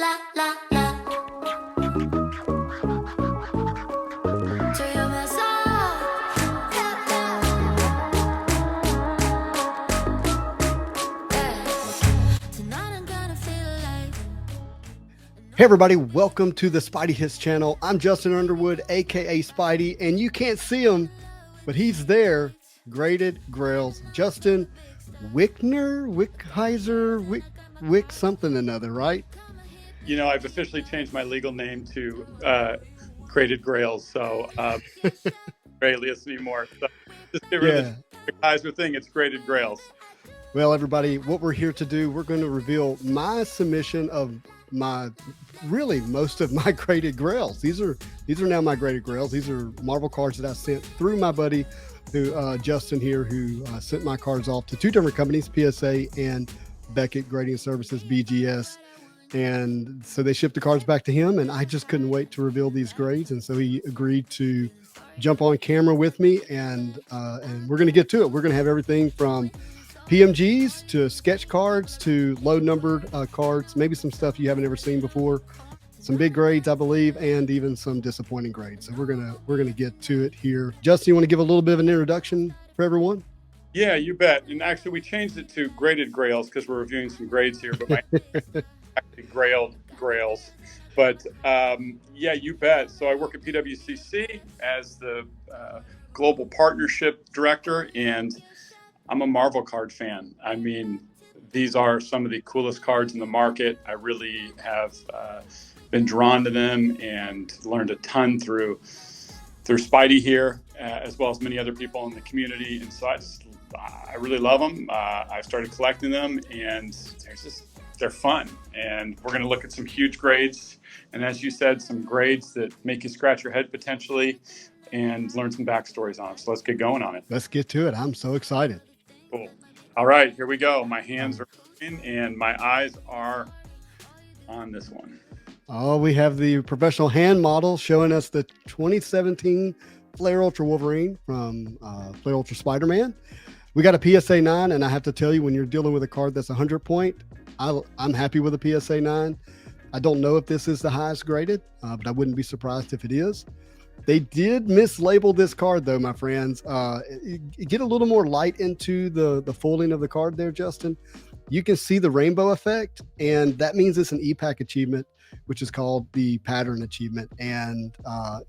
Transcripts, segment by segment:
la la la. To your massage. Yeah, yeah. Yeah. Tonight I'm gonna feel like. Hey everybody, welcome to the Spidey Hits channel. I'm Justin Underwood, aka Spidey, and you can't see him, but he's there. Graded Grails. Justin Wickizer, Wick something another, right? You know, I've officially changed my legal name to Graded Grails, so alias anymore. So just get rid of the Kaiser thing. It's Graded Grails. Well, everybody, what we're here to do, we're going to reveal my submission of most of my graded grails. These are now my graded grails. These are Marvel cards that I sent through my buddy, Justin here, who sent my cards off to two different companies, PSA and Beckett Grading Services, BGS. And so they shipped the cards back to him, and I just couldn't wait to reveal these grades. And so he agreed to jump on camera with me, and we're going to get to it. We're going to have everything from PMGs to sketch cards to low numbered cards, maybe some stuff you haven't ever seen before, some big grades, I believe, and even some disappointing grades. So we're gonna get to it here. Justin, you want to give a little bit of an introduction for everyone? Yeah, you bet. And actually, we changed it to Graded Grails because we're reviewing some grades here, but my actually Grails. But yeah, you bet. So I work at PWCC as the global partnership director, and I'm a Marvel card fan. I mean, these are some of the coolest cards in the market. I really have been drawn to them and learned a ton through Spidey here, as well as many other people in the community. And so I really love them. I started collecting them, and they're fun. And we're going to look at some huge grades, and as you said, some grades that make you scratch your head potentially, and learn some backstories on them. So let's get going on it. Let's get to it. I'm so excited. Cool. All right, here we go. My hands are in and my eyes are on this one. Oh, we have the professional hand model showing us the 2017 Flare Ultra Wolverine from Flare Ultra Spiderman. We got a PSA 9, and I have to tell you, when you're dealing with a card that's 100 point, I'm happy with a PSA 9. I don't know if this is the highest graded, but I wouldn't be surprised if it is. They did mislabel this card, though, my friends. Get a little more light into the folding of the card there, Justin. You can see the rainbow effect, and that means it's an EPAC achievement, which is called the pattern achievement. And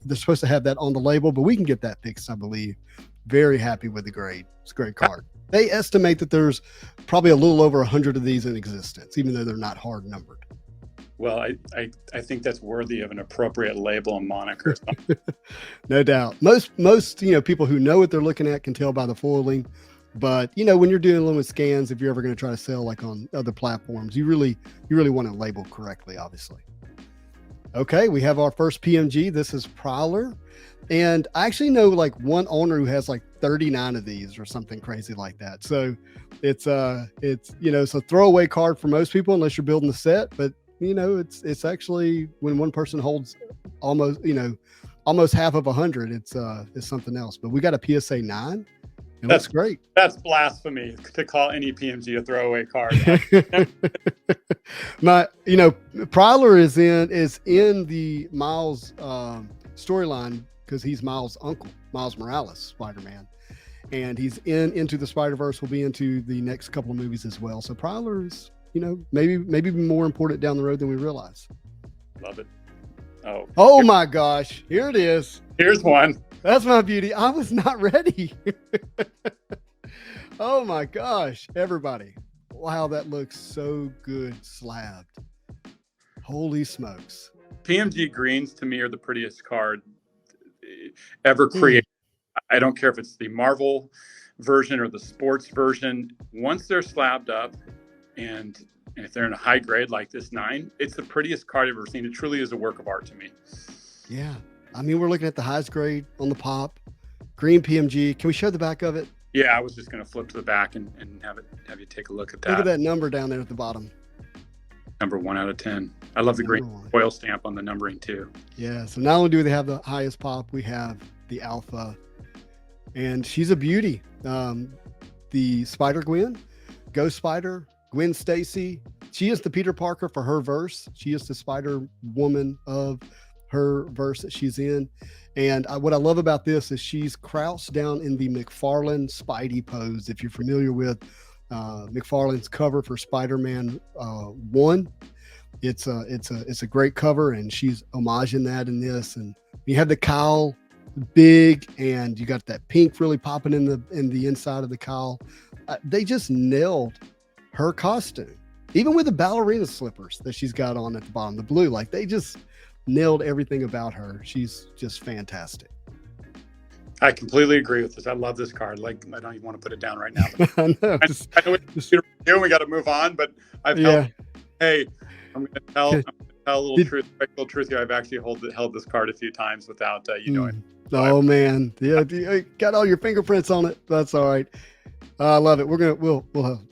they're supposed to have that on the label, but we can get that fixed, I believe. Very happy with the grade. It's a great card. They estimate that there's probably a little over 100 of these in existence, even though they're not hard numbered. Well, I think that's worthy of an appropriate label and moniker. No doubt. Most people who know what they're looking at can tell by the foiling. But when you're dealing with scans, if you're ever going to try to sell like on other platforms, you really want to label correctly, obviously. Okay, we have our first PMG. This is Prowler, and I actually know like one owner who has like 39 of these or something crazy like that. So it's a throwaway card for most people unless you're building the set, but it's actually, when one person holds almost half of 100, it's something else. But we got a PSA 9. That's great. That's blasphemy to call any PMG a throwaway card. Prowler is in the Miles storyline because he's Miles' uncle, Miles Morales, Spider-Man, and he's into the Spider-Verse. Will be into the next couple of movies as well. So Prowler is, maybe more important down the road than we realize. Love it. Oh my gosh. Here it is. Here's one. That's my beauty. I was not ready. Oh my gosh. Everybody. Wow, that looks so good slabbed. Holy smokes. PMG greens to me are the prettiest card ever created. I don't care if it's the Marvel version or the sports version. Once they're slabbed up, and if they're in a high grade like this 9, it's the prettiest card I've ever seen. It truly is a work of art to me. Yeah. I mean, we're looking at the highest grade on the pop. Green PMG. Can we show the back of it? Yeah, I was just going to flip to the back and have you take a look at that. Look at that number down there at the bottom. Number 1 out of 10. I love the green foil stamp on the numbering too. Yeah. So not only do they have the highest pop, we have the Alpha, and she's a beauty. The Spider Gwen, Ghost Spider, Gwen Stacy, she is the Peter Parker for her verse. She is the Spider Woman of her verse that she's in. And what I love about this is she's crouched down in the McFarlane Spidey pose. If you're familiar with McFarlane's cover for Spider-Man 1, it's a great cover, and she's homaging that in this. And you have the cowl big, and you got that pink really popping in the inside of the cowl. They just nailed her costume, even with the ballerina slippers that she's got on at the bottom, the blue. Like, they just nailed everything about her. She's just fantastic. I completely agree with this. I love this card. Like, I don't even want to put it down right now. I know. I know we got to move on, but I've held, hey, I'm going to tell a little truth here. I've actually held this card a few times without you knowing. Oh man, yeah, you got all your fingerprints on it. That's all right. I love it. We'll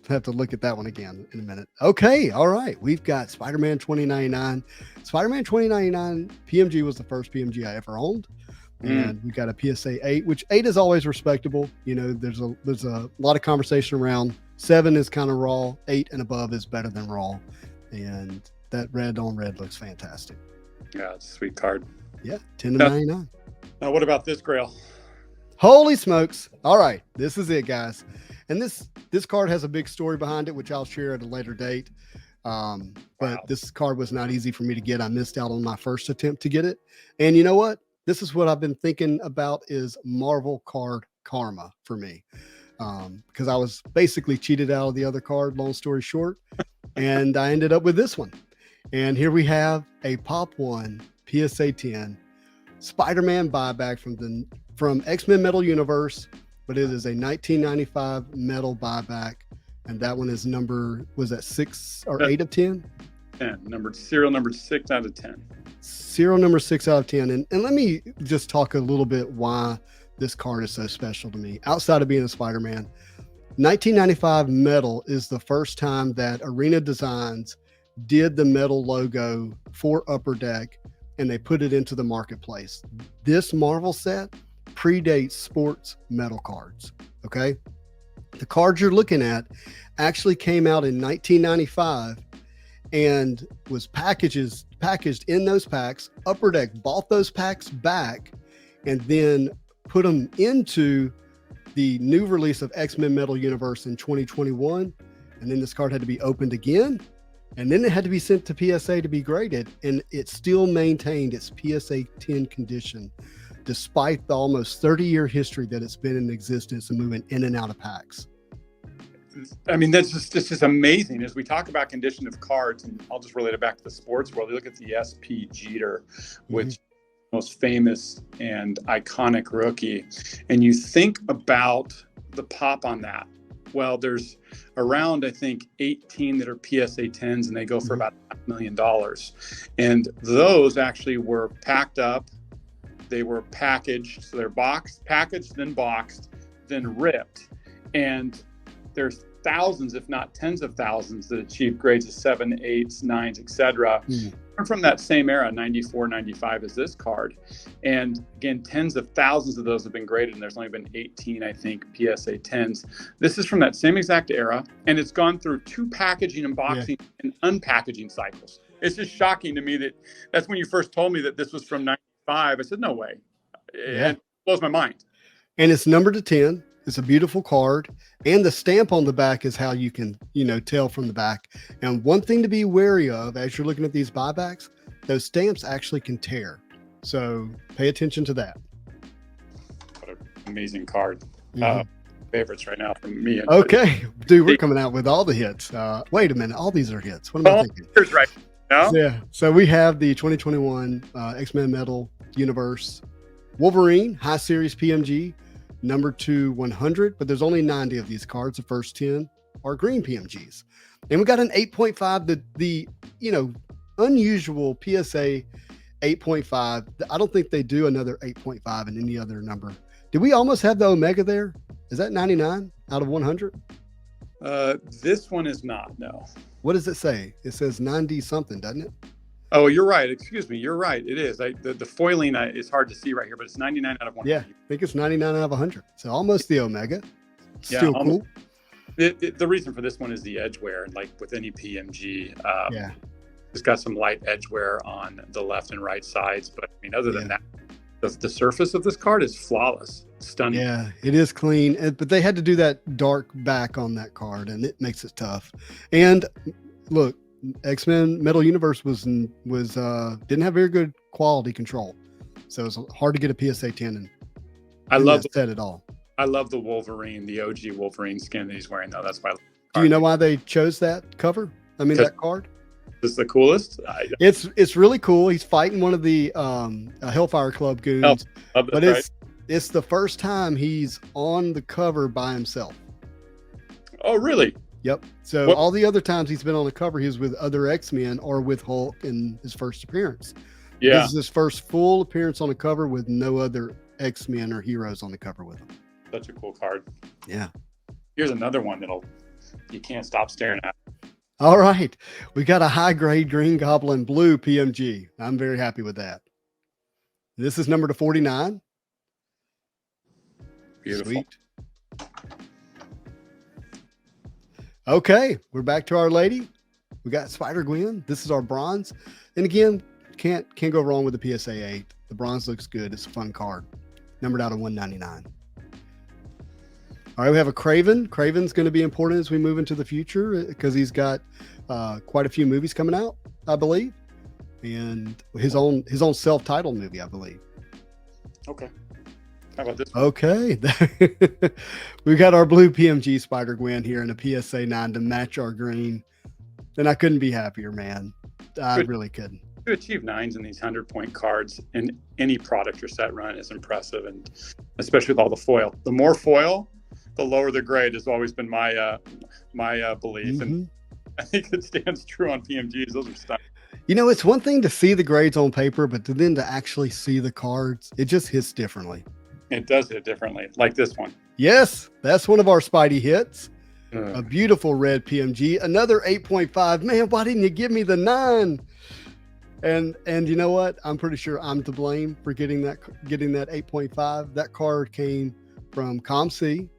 have to look at that one again in a minute. Okay, all right. We've got Spider-Man 2099. Spider-Man 2099 PMG was the first PMG I ever owned, and we got a PSA 8, which 8 is always respectable. You know, there's a lot of conversation around 7 is kind of raw, 8 and above is better than raw, and that red on red looks fantastic. Yeah, it's a sweet card. Yeah, 10 to 99. Now, what about this Grail? Holy smokes. All right. This is it, guys. And this card has a big story behind it, which I'll share at a later date. But this card was not easy for me to get. I missed out on my first attempt to get it. And you know what? This is what I've been thinking about is Marvel Card Karma for me. Because I was basically cheated out of the other card, long story short. And I ended up with this one. And here we have a Pop 1 PSA 10 Spider-Man buyback from X-Men Metal Universe, but it is a 1995 metal buyback, and that one is was that 6 or 8 of 10? 10, serial number 6 out of 10. Serial number 6 out of 10. And let me just talk a little bit why this card is so special to me. Outside of being a Spider-Man, 1995 metal is the first time that Arena Designs did the metal logo for Upper Deck, and they put it into the marketplace. This Marvel set predates sports metal cards, okay? The cards you're looking at actually came out in 1995 and was packaged in those packs. Upper Deck bought those packs back and then put them into the new release of X-Men Metal Universe in 2021. And then this card had to be opened again. And then it had to be sent to PSA to be graded, and it still maintained its PSA 10 condition, despite the almost 30-year history that it's been in existence and moving in and out of packs. I mean, this is amazing. As we talk about condition of cards, and I'll just relate it back to the sports world. You look at the SP Jeter, which is the most famous and iconic rookie, and you think about the pop on that. Well, there's around, I think, 18 that are PSA 10s, and they go for about $500,000. And those actually were packed up. They were packaged. So they're packaged, then boxed, then ripped. And there's thousands, if not tens of thousands, that achieved grades of 7, 8s, 9s, etc. From that same era, 94, 95 is this card. And again, tens of thousands of those have been graded, and there's only been 18, I think, PSA 10s. This is from that same exact era, and it's gone through 2 packaging and boxing and unpackaging cycles. It's just shocking to me that's when you first told me that this was from 95. I said, no way. It blows my mind. And it's numbered to 10. It's a beautiful card, and the stamp on the back is how you can, tell from the back. And one thing to be wary of as you're looking at these buybacks, those stamps actually can tear. So pay attention to that. What an amazing card. Favorites right now from me. Okay, dude, we're coming out with all the hits. Wait a minute, all these are hits. What am I thinking? Here's right now. Yeah. So we have the 2021 X-Men Metal Universe Wolverine High Series PMG. Number 2, 100, but there's only 90 of these cards. The first 10 are green PMGs. And we got an 8.5, the unusual PSA 8.5. I don't think they do another 8.5 in any other number. Did we almost have the Omega there? Is that 99 out of 100? This one is not, no. What does it say? It says 90 something, doesn't it? Oh, you're right. Excuse me. You're right. It is. The foiling is hard to see right here, but it's 99 out of 100. Yeah, I think it's 99 out of 100. So almost the Omega. Still cool. The reason for this one is the edge wear, and like with any PMG, Yeah. it's got some light edge wear on the left and right sides. But I mean, other than that, the surface of this card is flawless, stunning. Yeah, it is clean, but they had to do that dark back on that card, and it makes it tough. And look, X-Men Metal Universe didn't have very good quality control, so it's hard to get a PSA 10. And I love that set at all. I love the Wolverine, the OG Wolverine skin that he's wearing, though. That's why. Do you know why they chose that cover? I mean, that card. It's the coolest. It's really cool. He's fighting one of the Hellfire Club goons, but it's the first time he's on the cover by himself. Oh, really? Yep. So all the other times he's been on the cover, he was with other X-Men or with Hulk in his first appearance. Yeah. This is his first full appearance on the cover with no other X-Men or heroes on the cover with him. Such a cool card. Yeah. Here's another one you can't stop staring at. All right. We got a high grade Green Goblin blue PMG. I'm very happy with that. This is number 49. Beautiful. Sweet. Okay. We're back to Our Lady. We got Spider-Gwen. This is our bronze. And again, can't go wrong with the PSA 8. The bronze looks good. It's a fun card. Numbered out of 199. All right, we have a Craven. Craven's going to be important as we move into the future because he's got quite a few movies coming out, I believe, and his own self-titled movie, I believe. Okay. How about this? Okay. We got our blue PMG Spider-Gwen here in a PSA 9 to match our green, and I couldn't be happier, man. I really couldn't. To achieve 9s in these 100-point cards in any product or set run is impressive, and especially with all the foil. The more foil, the lower the grade has always been my belief, and I think it stands true on PMGs. Those are stunning. You know, it's one thing to see the grades on paper, but then to actually see the cards, it just hits differently. It does hit differently, like this one. Yes, that's one of our Spidey hits. A beautiful red PMG, another 8.5. Man, why didn't you give me the 9? And you know what? I'm pretty sure I'm to blame for getting that 8.5. That card came from ComC.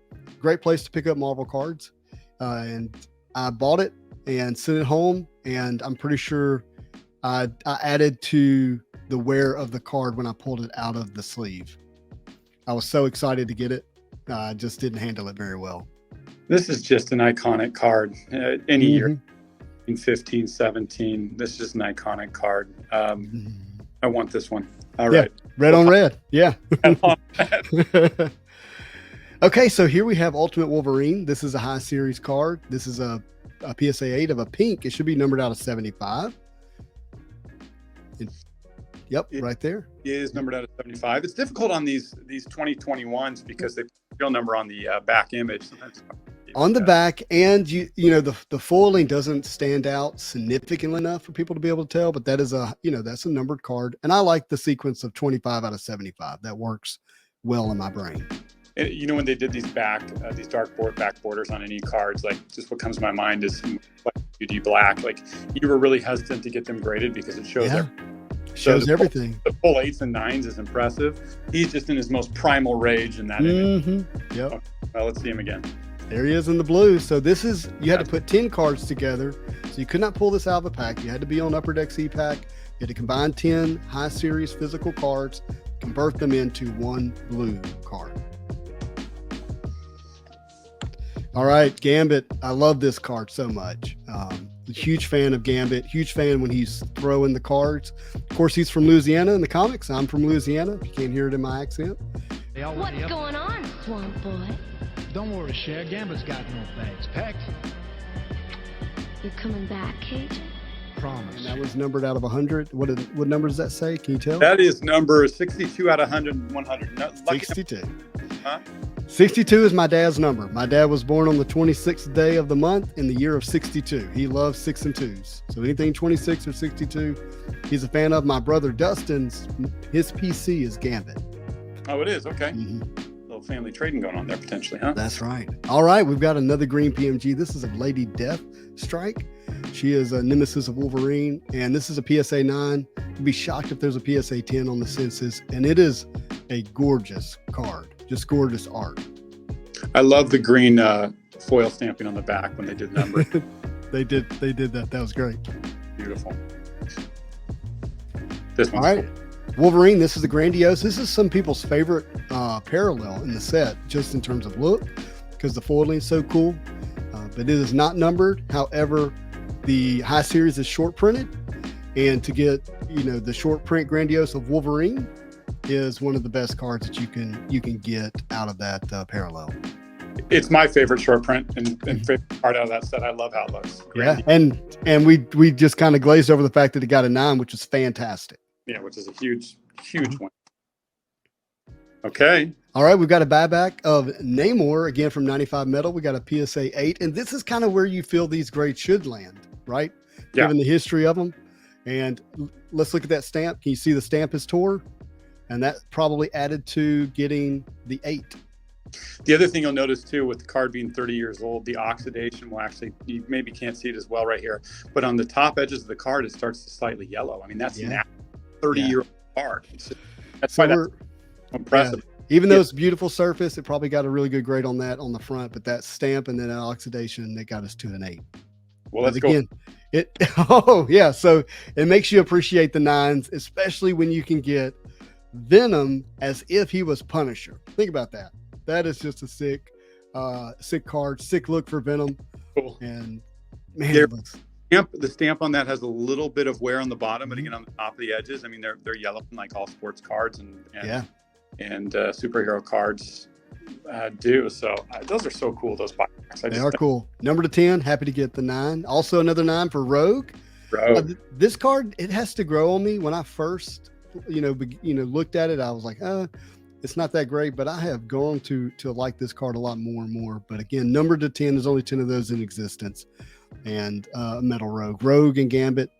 Great place to pick up Marvel cards. And I bought it and sent it home. And I'm pretty sure I added to the wear of the card when I pulled it out of the sleeve. I was so excited to get it. I just didn't handle it very well. This is just an iconic card. Any year, 15, 17, this is just an iconic card. I want this one. All right. Red on red. Yeah. Okay, so here we have Ultimate Wolverine. This is a high series card. This is a PSA 8 of a pink. It should be numbered out of 75. Right there. It is numbered out of 75. It's difficult on these 2021s because they put the real number on the back image. Sometimes on the back, and you know the foiling doesn't stand out significantly enough for people to be able to tell, but that is that's a numbered card, and I like the sequence of 25 out of 75. That works well in my brain. You know, when they did these back borders on any cards, like just what comes to my mind is like UD Black. Like you were really hesitant to get them graded because it shows everything. The full 8s and 9s is impressive. He's just in his most primal rage in that image. Yep. Okay, well, let's see him again. There he is in the blue. So this is, you had to put 10 cards together. So you could not pull this out of a pack. You had to be on Upper Deck C-Pack. You had to combine 10 high series physical cards, convert them into one blue card. All right, Gambit. I love this card so much. Huge fan of Gambit. Huge fan when he's throwing the cards. Of course, he's from Louisiana in the comics. I'm from Louisiana, if you can't hear it in my accent. What's going on, Swamp Boy? Don't worry, Cher. Gambit's got no bags packed. You coming back, Cajun? Promise. And that was numbered out of 100. What number does that say? Can you tell? That is number 62 out of 100. 100. No, 62. Huh? 62 is my dad's number. My dad was born on the 26th day of the month in the year of 62. He loves 6 and 2s. So anything 26 or 62, he's a fan of. My brother Dustin's, his PC is Gambit. Oh, it is? Okay. Little family trading going on there potentially, huh? That's right. All right, we've got another green PMG. This is a Lady Death Strike. She is a nemesis of Wolverine, and this is a PSA 9. You'd be shocked if there's a PSA 10 on the census, and it is a gorgeous card. Just gorgeous art. I love the green foil stamping on the back when they did number. They did that. That was great. Beautiful. This All one's right. cool. Wolverine, this is the Grandiose. This is some people's favorite parallel in the set, just in terms of look, because the foiling is so cool. But it is not numbered. However, the high series is short printed, and to get the short print Grandiose of Wolverine is one of the best cards that you can get out of that parallel. It's my favorite short print and favorite card out of that set. I love how it looks. Yeah, and we just kind of glazed over the fact that it got a 9, which is fantastic. Yeah, which is a huge one. Okay. All right, we've got a buyback of Namor, again from 95 metal. We got a PSA 8, and this is kind of where you feel these grades should land, right? Yeah. Given the history of them. And let's look at that stamp. Can you see the stamp is tore? And that probably added to getting the 8. The other thing you'll notice too, with the card being 30 years old, the oxidation will actually, you maybe can't see it as well right here, but on the top edges of the card, it starts to slightly yellow. I mean, that's an 30-year-old card. That's why that's impressive. Yeah. Even though it's a beautiful surface, it probably got a really good grade on that on the front, but that stamp and then that oxidation, that got us to an 8. Well, let's again, go. So it makes you appreciate the 9s, especially when you can get Venom as if he was Punisher. Think about that. That is just a sick card, sick look for Venom. Cool. And man, it looks... The stamp on that has a little bit of wear on the bottom, but again on the top of the edges, I mean they're yellow like all sports cards and superhero cards do. So those are so cool. Those buybacks. They are cool. Number to 10. Happy to get the 9. Also another 9 for Rogue. This card, it has to grow on me. When I first looked at it, I was like, it's not that great, but I have gone to like this card a lot more and more. But again, number to 10, there's only 10 of those in existence. And Metal Rogue and Gambit,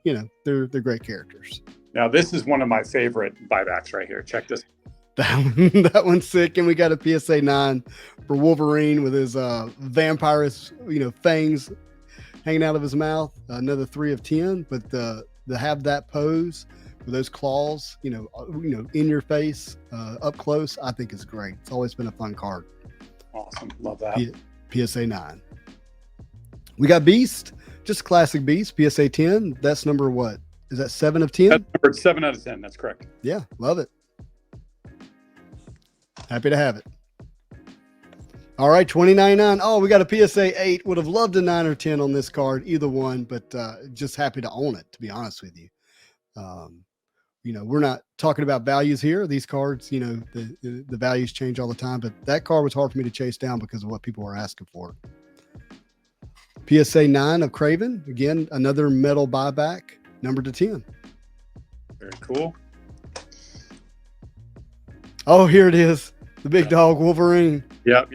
they're great characters. Now this is one of my favorite buybacks right here. Check this. That one's sick. And we got a PSA 9 for Wolverine with his vampirous, fangs hanging out of his mouth. Another 3 of 10, but to have that pose with those claws, in your face, up close, I think is great. It's always been a fun card. Awesome. Love that. PSA 9. We got Beast, just classic Beast, PSA 10. That's number what? Is that 7 of 10? That's number 7 out of 10. That's correct. Yeah, love it. Happy to have it. All right, $20.99. Oh, we got a PSA 8. Would have loved a 9 or 10 on this card, either one, but just happy to own it, to be honest with you. We're not talking about values here. These cards, the values change all the time, but that card was hard for me to chase down because of what people were asking for. PSA 9 of Craven. Again, another metal buyback, number to 10. Very cool. Oh, here it is. The big dog, Wolverine. Yep.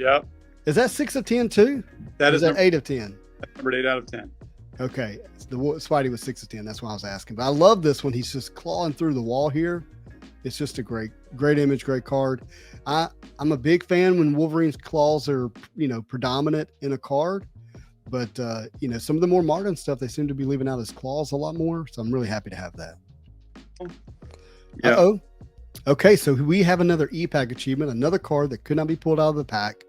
Is that 6 of 10 too? That is that 8 of 10? That's number 8 out of 10. Okay. The Spidey was 6 of 10. That's why I was asking. But I love this one. He's just clawing through the wall here. It's just a great image, great card. I'm a big fan when Wolverine's claws are, predominant in a card. But, some of the more modern stuff, they seem to be leaving out his claws a lot more. So I'm really happy to have that. Yeah. Uh-oh. Okay, so we have another E-Pack achievement, another card that could not be pulled out of the pack.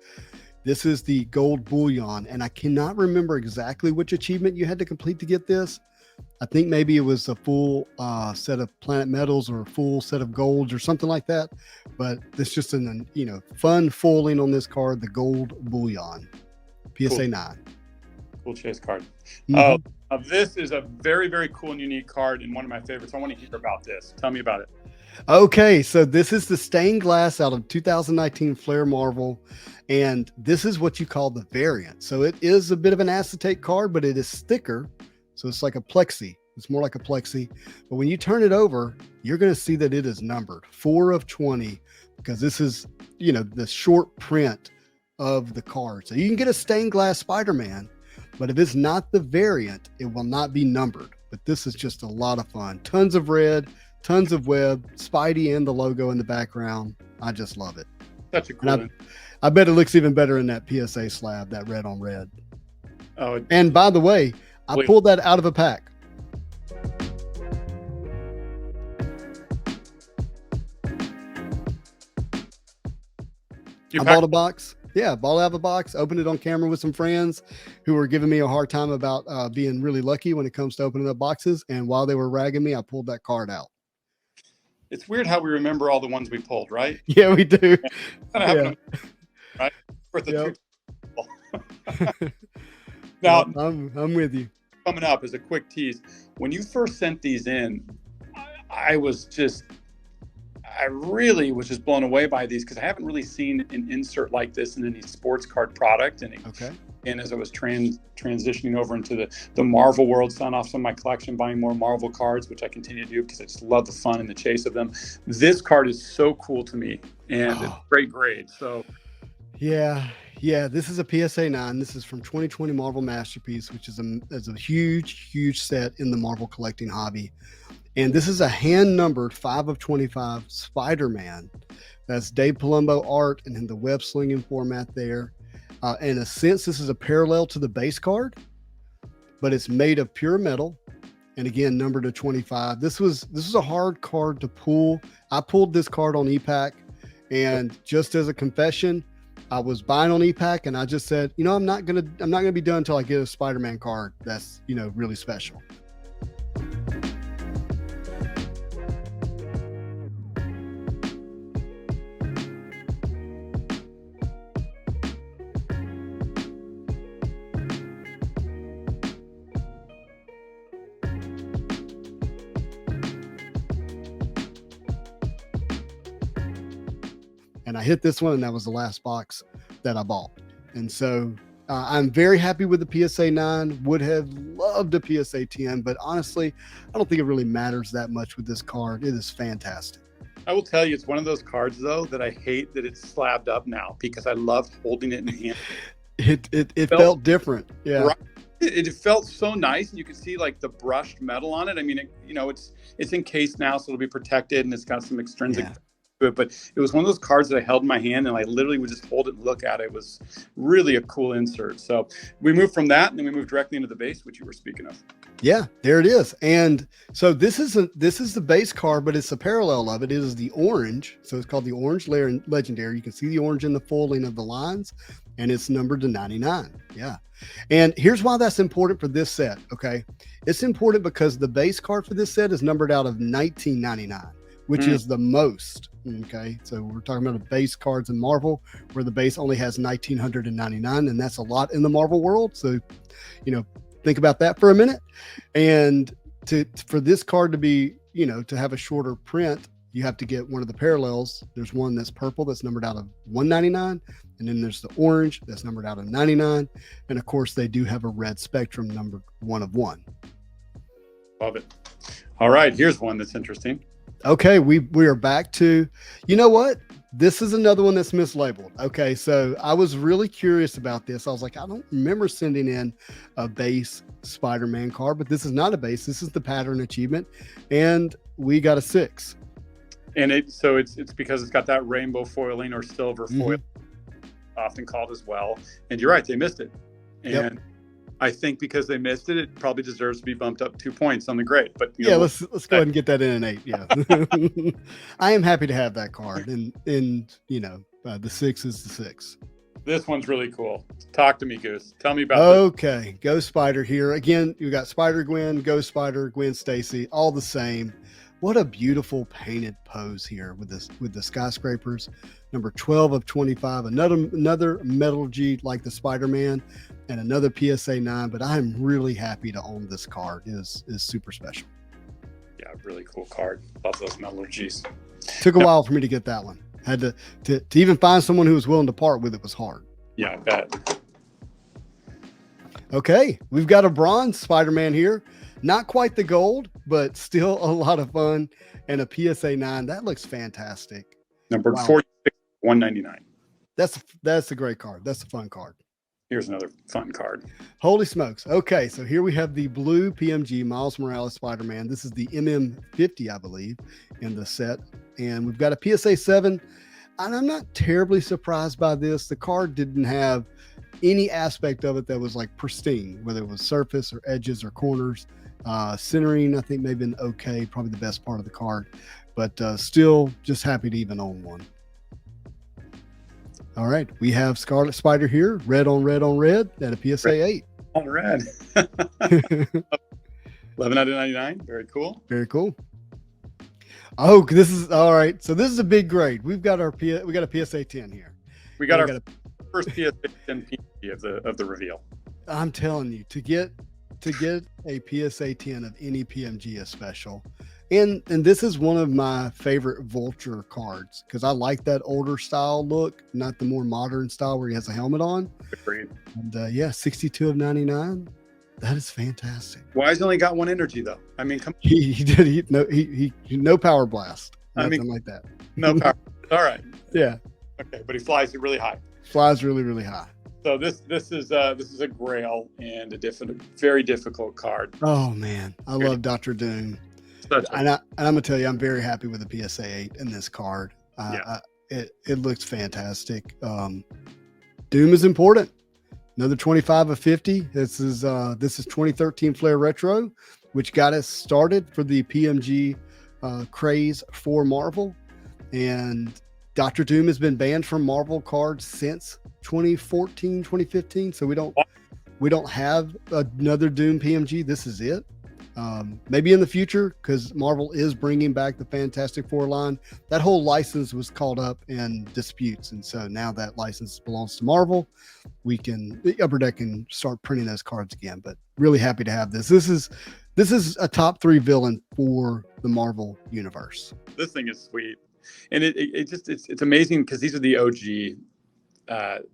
This is the Gold Bullion, and I cannot remember exactly which achievement you had to complete to get this. I think maybe it was a full set of planet metals or a full set of golds or something like that. But it's just an fun foiling on this card, the Gold Bullion, PSA cool. 9. Cool chase card. Mm-hmm. This is a very, very cool and unique card and one of my favorites. I want to hear about this. Tell me about it. Okay, so this is the stained glass out of 2019 Flair Marvel, and this is what you call the variant. So it is a bit of an acetate card, but it is thicker, so it's like a plexi. It's more like a plexi, but when you turn it over, you're going to see that it is numbered 4 of 20, because this is, the short print of the card. So you can get a stained glass Spider-Man, but if it's not the variant, it will not be numbered. But this is just a lot of fun. Tons of red, tons of web, Spidey and the logo in the background. I just love it. Such a cool one. I bet it looks even better in that PSA slab, that red on red. Oh, and by the way, I pulled that out of a pack. I bought a box Yeah, ball out of the box, opened it on camera with some friends who were giving me a hard time about being really lucky when it comes to opening up boxes. And while they were ragging me, I pulled that card out. It's weird how we remember all the ones we pulled, right? Yeah, we do. Kind of having a, right? For the Yep. Now, Yep, I'm with you. coming up as a quick tease, when you first sent these in, I really was just blown away by these because I haven't really seen an insert like this in any sports card product. And as I was transitioning over into the Marvel world, selling off some of my collection, buying more Marvel cards, which I continue to do because I just love the fun and the chase of them. This card is so cool to me, and it's great grade. So yeah, this is a PSA 9. This is from 2020 Marvel Masterpiece, which is a huge set in the Marvel collecting hobby. And this is a hand-numbered 5 of 25 Spider-Man. That's Dave Palumbo art and in the web slinging format there. In a sense, this is a parallel to the base card, but it's made of pure metal. And again, numbered to 25. This was a hard card to pull. I pulled this card on ePack, and just as a confession, I was buying on ePack, and I just said, I'm not gonna be done until I get a Spider-Man card that's really special. And I hit this one, and that was the last box that I bought. And so I'm very happy with the PSA 9. Would have loved a PSA 10, but honestly, I don't think it really matters that much with this card. It is fantastic. I will tell you, it's one of those cards, though, that I hate that it's slabbed up now because I loved holding it in hand. It felt different. Yeah. Right. It felt so nice, and you can see like the brushed metal on it. I mean, it's encased now, so it'll be protected, and it's got some extrinsic to it. But it was one of those cards that I held in my hand, and I literally would just hold it and look at it. It was really a cool insert. So we moved from that, and then we moved directly into the base, which you were speaking of. Yeah, there it is. And so this is the base card, but it's a parallel of it. It is the orange. So it's called the Orange Legendary. You can see the orange in the folding of the lines, and it's numbered to 99. Yeah. And here's why that's important for this set. Okay. It's important because the base card for this set is numbered out of 1999, which is the most. Okay. So we're talking about base cards in Marvel where the base only has 1999, and that's a lot in the Marvel world. So, think about that for a minute. And for this card to be, to have a shorter print, you have to get one of the parallels. There's one that's purple that's numbered out of 199, and then there's the orange that's numbered out of 99, and of course they do have a red spectrum numbered 1 of 1. Love it. All right, here's one that's interesting. Okay, we are back to, what? This is another one that's mislabeled. Okay, so I was really curious about this. I was like, I don't remember sending in a base Spider-Man card, but this is not a base. This is the pattern achievement, and we got a 6. And it's because it's got that rainbow foiling or silver foil, often called as well. And you're right, they missed it. And I think because they missed it, it probably deserves to be bumped up 2 points on the grade. But let's go ahead and get that in an 8. Yeah, I am happy to have that card, and the 6 is the 6. This one's really cool. Talk to me, Goose. Tell me about Okay, Ghost Spider here again. You got Spider-Gwen, Ghost Spider, Gwen Stacy, all the same. What a beautiful painted pose here with the skyscrapers. Number 12 of 25. Another metallurgy like the Spider-Man, and another PSA 9. But I'm really happy to own this card. It is super special. Yeah, really cool card. Love those metallurgies. Took a while for me to get that one. Had to even find someone who was willing to part with it was hard. Yeah, I bet. Okay, we've got a bronze Spider-Man here. Not quite the gold, but still a lot of fun. And a PSA 9. That looks fantastic. Number 46, 199. That's a great card. That's a fun card. Here's another fun card. Holy smokes. Okay, so here we have the blue PMG Miles Morales Spider-Man. This is the MM50, I believe, in the set. And we've got a PSA 7. And I'm not terribly surprised by this. The card didn't have any aspect of it that was like pristine, whether it was surface or edges or corners. Centering, I think, may have been okay, probably the best part of the card, but still just happy to even own one. All right. We have Scarlet Spider here, red on red on red at a PSA 8. On red. 11 out of 99. Very cool. Very cool. Oh, this is all right. So this is a big grade. We got a PSA 10 here. We got our first PSA 10 PMG of the reveal. I'm telling you, to get a PSA 10 of any PMG is special. And this is one of my favorite Vulture cards because I like that older style look, not the more modern style where he has a helmet on. Agreed. And 62 of 99. That is fantastic. Why has he only got one energy though? I mean, come on. He no power blast. Nothing like that. No power. All right. Yeah. Okay, but he flies it really high. Flies really, really high. So this is a Grail and a very difficult card. Oh man, I love Dr. Doom. And I'm gonna tell you, I'm very happy with the PSA 8 in this card. It looks fantastic. Doom is important. Another 25 of 50. This is 2013 Flair Retro, which got us started for the PMG craze for Marvel. And Dr. Doom has been banned from Marvel cards since 2014, 2015. So we don't have another Doom PMG. This is it. Maybe in the future, because Marvel is bringing back the Fantastic Four line. That whole license was caught up in disputes, and so now that license belongs to Marvel. The Upper Deck can start printing those cards again. But really happy to have this. This is a top 3 villain for the Marvel universe. This thing is sweet, and it's amazing because these are the OG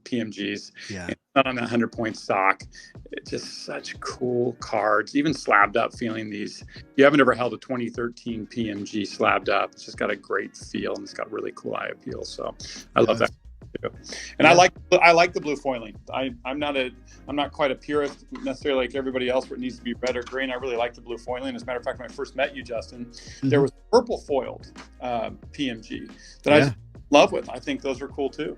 PMGs. Yeah. It's not on that 100-point stock. It's just such cool cards. Even slabbed up feeling these. You haven't ever held a 2013 PMG slabbed up. It's just got a great feel and it's got really cool eye appeal. So I love that too. And I like the blue foiling. I'm not quite a purist necessarily like everybody else where it needs to be red or green. I really like the blue foiling. As a matter of fact, when I first met you, Justin, there was purple foiled PMG that I just love with. I think those are cool too.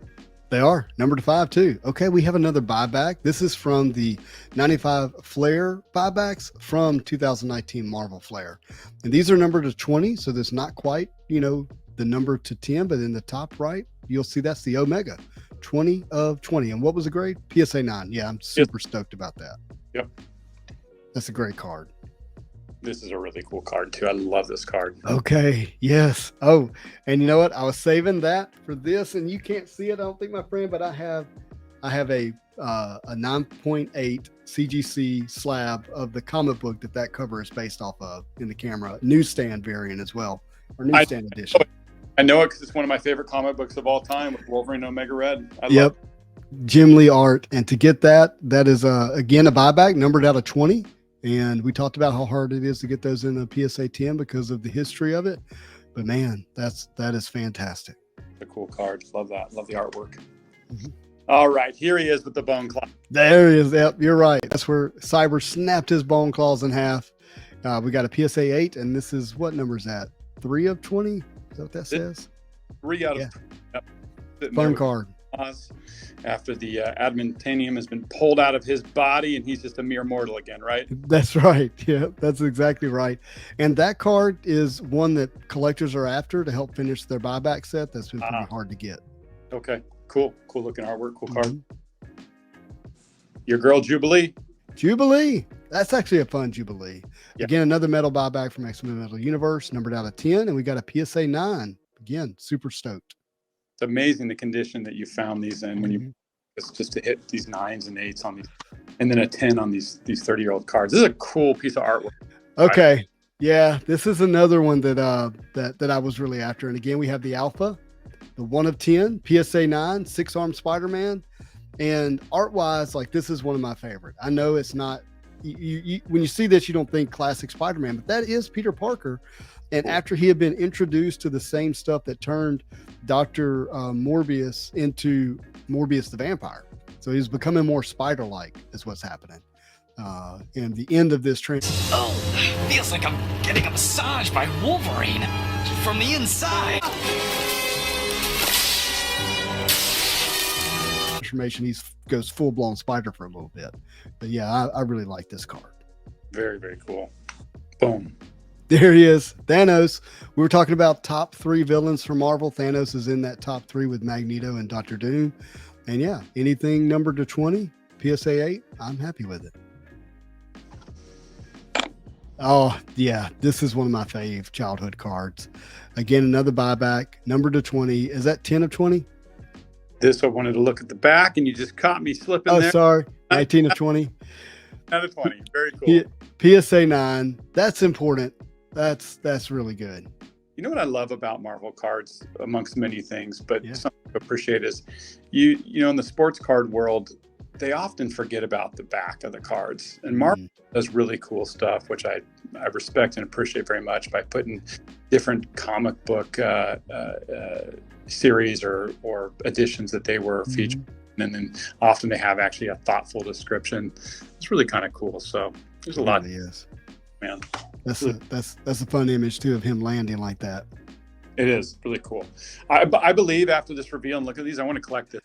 They are number 5 too. Okay, we have another buyback. This is from the 95 Flair buybacks from 2019 Marvel Flair, and these are numbered to 20. So there's not quite, the number to 10, but in the top right, you'll see that's the Omega, 20 of 20. And what was the grade? PSA 9. Yeah, I'm super stoked about that. Yep, that's a great card. This is a really cool card too. I love this card. Okay. Yes. Oh, and you know what? I was saving that for this, and you can't see it, I don't think, my friend, but I have a 9.8 CGC slab of the comic book that cover is based off of in the camera newsstand variant as well, or newsstand edition. I know it because it's one of my favorite comic books of all time with Wolverine Omega Red. Yep. Jim Lee art, and to get that is again a buyback numbered out of 20. And we talked about how hard it is to get those in the PSA 10 because of the history of it. But man, that is fantastic. A cool card. Love that. Love the artwork. Mm-hmm. All right. Here he is with the bone claw. There he is. Yep, you're right. That's where Cyber snapped his bone claws in half. We got a PSA 8, and this is what number is that? 3 of 20? Is that what that says? 3 out of 20. Fun card. After the adamantium has been pulled out of his body and he's just a mere mortal again, right? That's right. Yeah, that's exactly right. And that card is one that collectors are after to help finish their buyback set. That's been pretty hard to get. Okay, cool looking artwork, cool card. Your girl Jubilee. That's actually a fun Jubilee. Yep. Again, another metal buyback from X-Men Metal Universe, numbered out of 10, and we got a PSA 9. Again, super stoked. It's amazing the condition that you found these in when you just to hit these 9s and 8s on these, and then a 10 on these 30-year-old cards. This is a cool piece of artwork. Okay, right? Yeah, this is another one that I was really after. And again, we have the Alpha, the 1 of 10, PSA 9, 6-armed Spider-Man, and art-wise, like this is one of my favorite. I know it's not. You when you see this, you don't think classic Spider-Man, but that is Peter Parker. And after he had been introduced to the same stuff that turned Dr. Morbius into Morbius the Vampire. So he's becoming more spider-like is what's happening. And the end of this feels like I'm getting a massage by Wolverine from the inside. Transformation, he goes full-blown spider for a little bit. But yeah, I really like this card. Very, very cool. Boom. There he is. Thanos. We were talking about top 3 villains for Marvel. Thanos is in that top 3 with Magneto and Doctor Doom. And yeah, anything numbered to 20, PSA 8, I'm happy with it. Oh, yeah. This is one of my fave childhood cards. Again, another buyback, numbered to 20. Is that 10 of 20? This, I wanted to look at the back, and you just caught me slipping there. Oh, sorry. 19 of 20. Out of 20. Very cool. PSA 9. That's important. That's really good. You know what I love about Marvel cards, amongst many things, but Yeah. something I appreciate is you know, in the sports card world, they often forget about the back of the cards. And Marvel does really cool stuff, which I respect and appreciate very much, by putting different comic book series or editions that they were featured. And then often they have actually a thoughtful description. It's really kind of cool. So there's a lot. Really is. Man. That's a fun image too of him landing like that. It is really cool. I believe after this reveal and look at these, I want to collect this.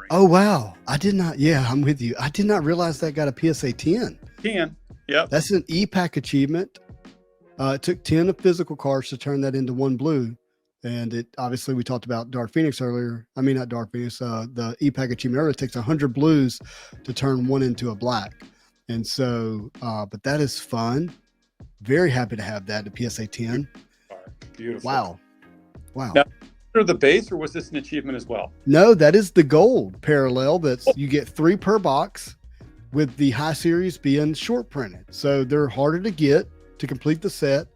Oh wow. I did not. Yeah, I'm with you. I did not realize that got a PSA 10. 10. Yep. That's an E-Pack achievement. It took 10 of physical cards to turn that into 1 blue. And it obviously, we talked about Dark Phoenix earlier. I mean, not Dark Phoenix. The E-Pack achievement earlier takes 100 blues to turn 1 into a black. And so, but that is fun. Very happy to have that, the PSA 10. Beautiful. Wow. Now, for the base, or was this an achievement as well? No, that is the gold parallel. That's you get 3 per box, with the high series being short printed. So they're harder to get to complete the set.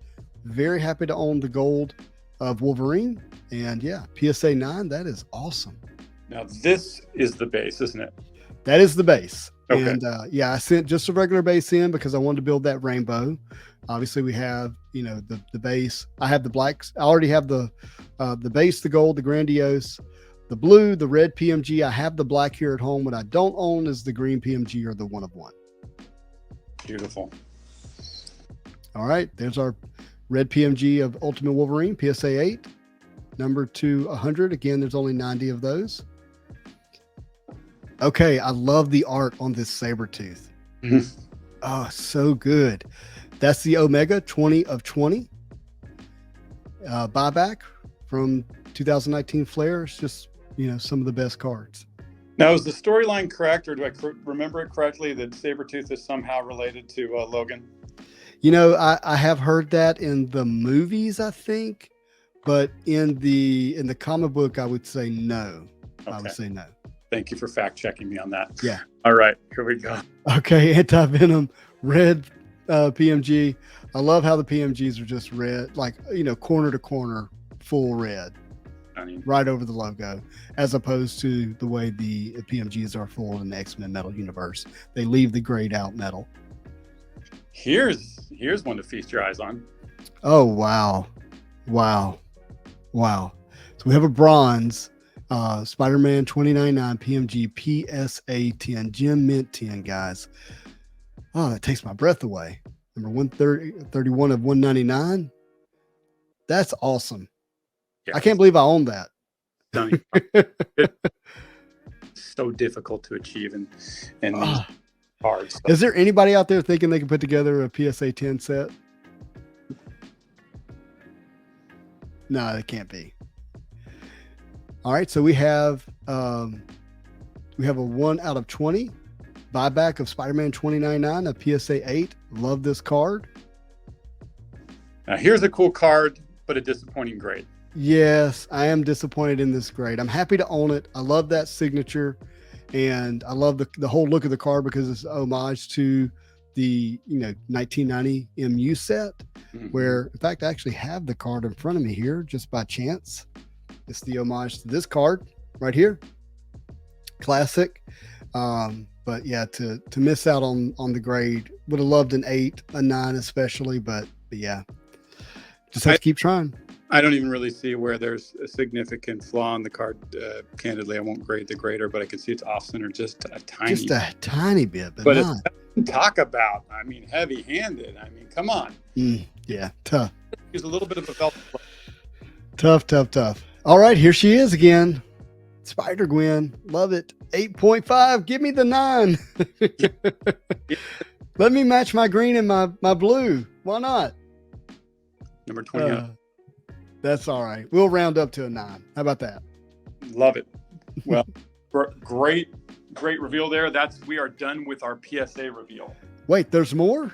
Very happy to own the gold of Wolverine. And yeah, PSA 9, that is awesome. Now, this is the base, isn't it? That is the base. Okay. And yeah, I sent just a regular base in because I wanted to build that rainbow. Obviously, we have, you know, the base. I have the blacks. I already have the base, the gold, the grandiose, the blue, the red PMG. I have the black here at home. What I don't own is the green PMG or the 1 of 1. Beautiful. All right, there's our red PMG of Ultimate Wolverine, PSA 8, number to 100. Again, there's only 90 of those. Okay, I love the art on this Sabretooth. Mm-hmm. Oh, so good. That's the Omega 20 of 20. Buyback from 2019 Flair. It's just, you know, some of the best cards. Now, is the storyline correct, or do I remember it correctly that Sabretooth is somehow related to Logan? You know, I have heard that in the movies, I think, but in the comic book, I would say no. Okay. I would say no. Thank you for fact checking me on that. Yeah. All right, here we go. Okay, Anti-Venom, red PMG. I love how the PMGs are just red, like, you know, corner to corner, full red, right over the logo, as opposed to the way the PMGs are full in the X-Men Metal universe. They leave the grayed out metal. Here's one to feast your eyes on. Oh, wow. Wow. Wow. So we have a bronze Spider-Man 2099 PMG PSA 10, Gem Mint 10, guys. Oh, that takes my breath away. Number 131 of 199. That's awesome. Yeah. I can't believe I own that. So difficult to achieve in these cards. Is there anybody out there thinking they can put together a PSA 10 set? No, it can't be. All right, so we have a 1 out of 20 buyback of Spider-Man 2099, a PSA 8. Love this card. Now here's a cool card, but a disappointing grade. Yes, I am disappointed in this grade. I'm happy to own it. I love that signature, and I love the whole look of the card because it's homage to the 1990 MU set, where in fact I actually have the card in front of me here just by chance. It's the homage to this card right here. Classic. But yeah, to miss out on the grade, would have loved an 8, a 9 especially, but yeah, just have to keep trying. I don't even really see where there's a significant flaw in the card. Candidly, I won't grade the grader, but I can see it's off center just a tiny bit, but it's talk about, I mean, heavy handed. I mean, come on. Yeah, tough. Use a little bit of a belt. Tough. All right, here she is again. Spider-Gwen. Love it. 8.5. Give me the 9. Let me match my green and my blue. Why not? Number 20. That's all right. We'll round up to a 9. How about that? Love it. Well, great reveal there. We are done with our PSA reveal. Wait, there's more?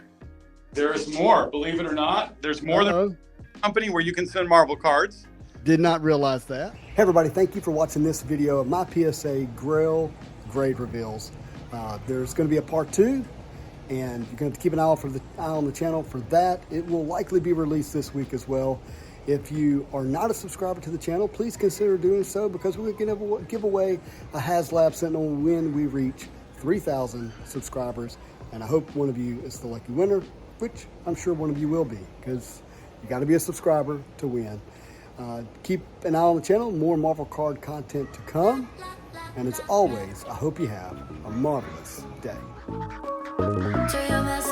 There's more, believe it or not. There's more than a company where you can send Marvel cards. Did not realize that. Hey everybody, thank you for watching this video of my PSA Grail grade reveals. There's going to be a part 2, and you're going to keep an eye on the channel for that. It will likely be released this week as well. If you are not a subscriber to the channel, please consider doing so, because we're going to give away a HasLab Sentinel when we reach 3,000 subscribers. And I hope one of you is the lucky winner, which I'm sure one of you will be, because you got to be a subscriber to win. Keep an eye on the channel, more Marvel card content to come. And as always, I hope you have a marvelous day. To your mess